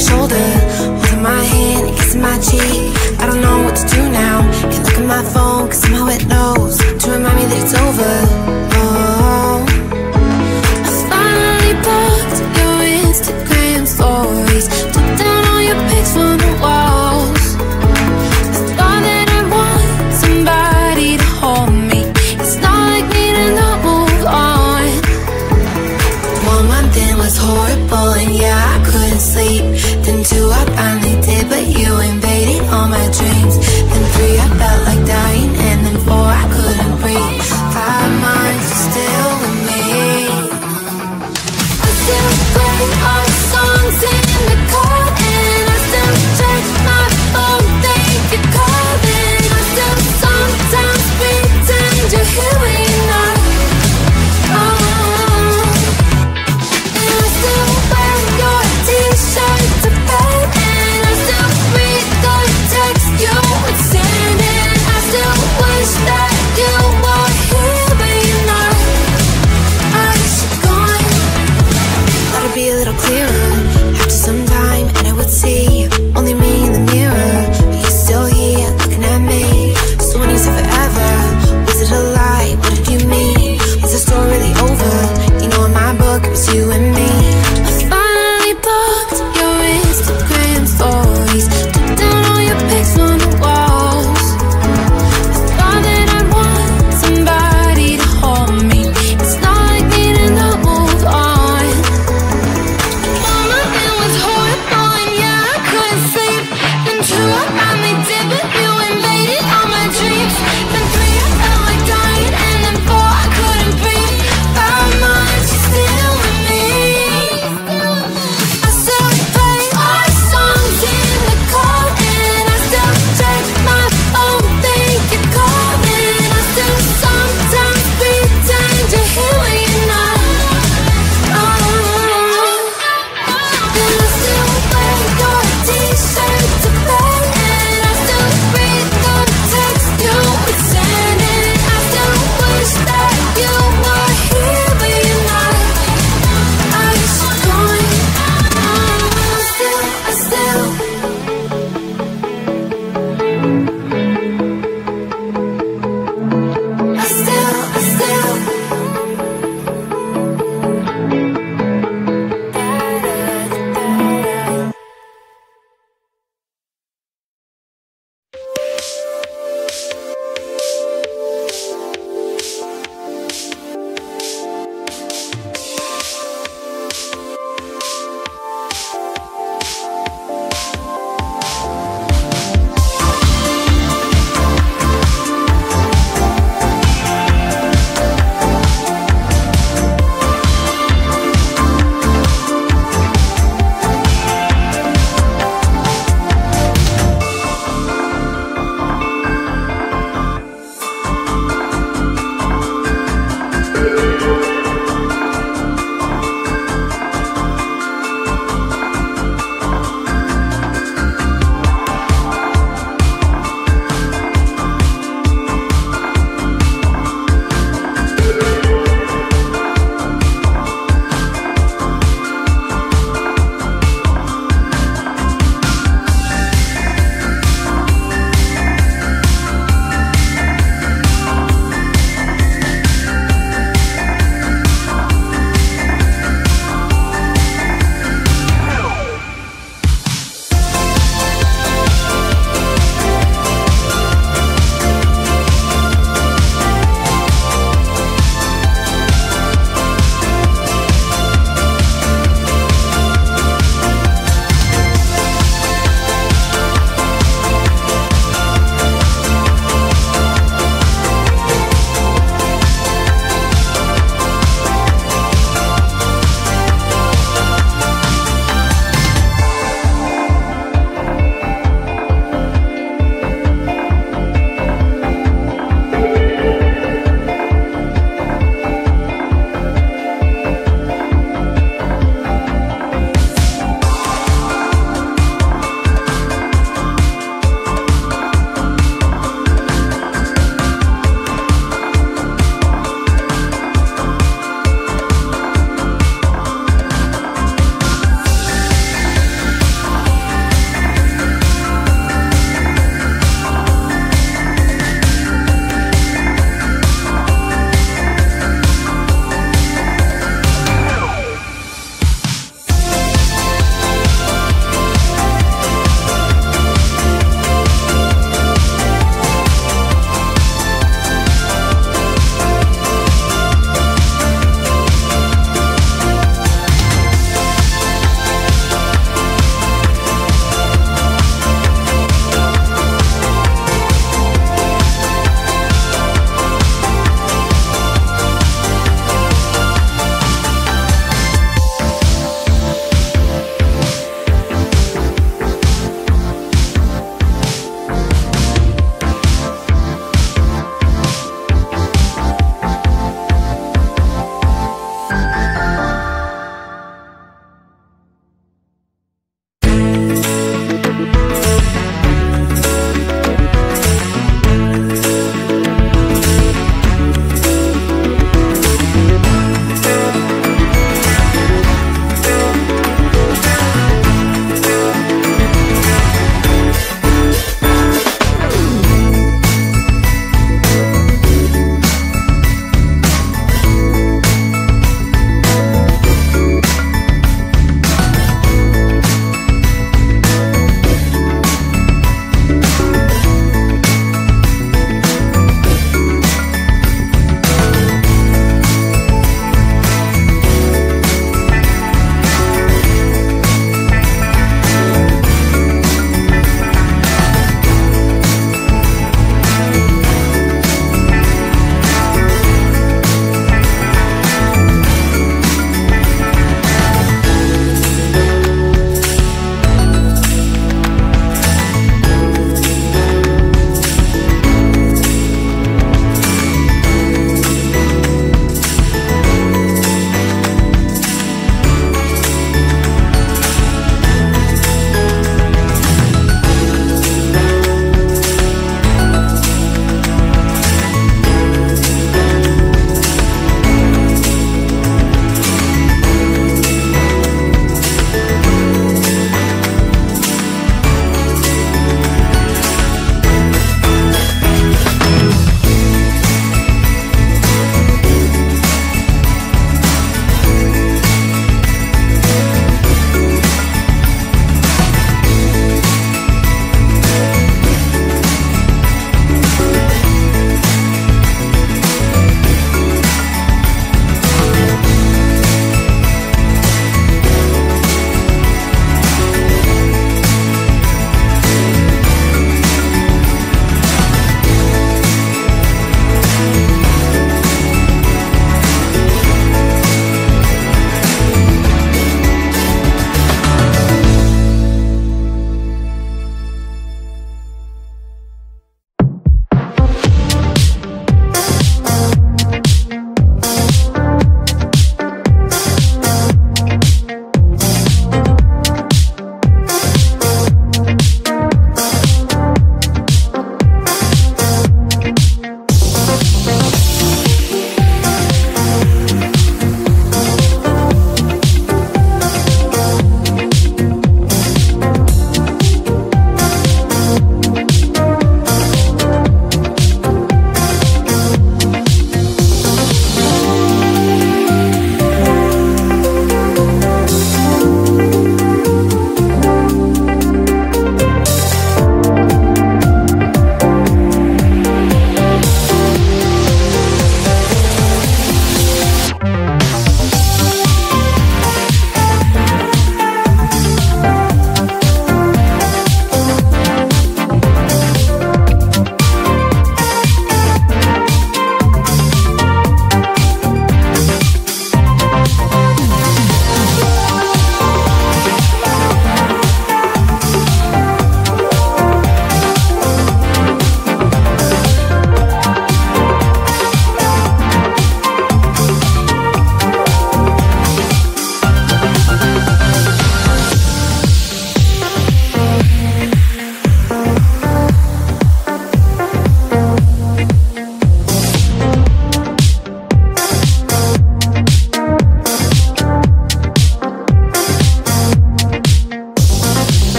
my shoulder, holding my hand and kissing my cheek. I don't know what to do now. Can't look at my phone cause somehow it knows to remind me that it's over. Oh, I finally blocked your Instagram stories, took down all your pics from the walls. I thought that I want somebody to hold me. It's not like me to not move on. 1 month in was horrible and yeah, I couldn't sleep. Then 2 I finally did, but you invaded all my dreams. Then 3 I felt like dying, and then 4 I couldn't breathe. 5 months you're still with me. I still play our songs in the car, and I still check my phone, think you're calling. I still sometimes pretend you're here when you're not. And I still wear your t-shirt to bed, and I still read the text you would send, and I still wish that you were here but you're not. I wish you're gone. Thought it'd be a little clearer after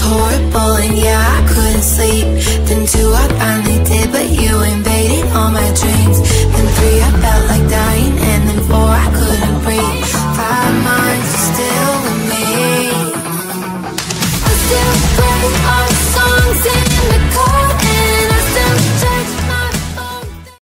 horrible, and yeah,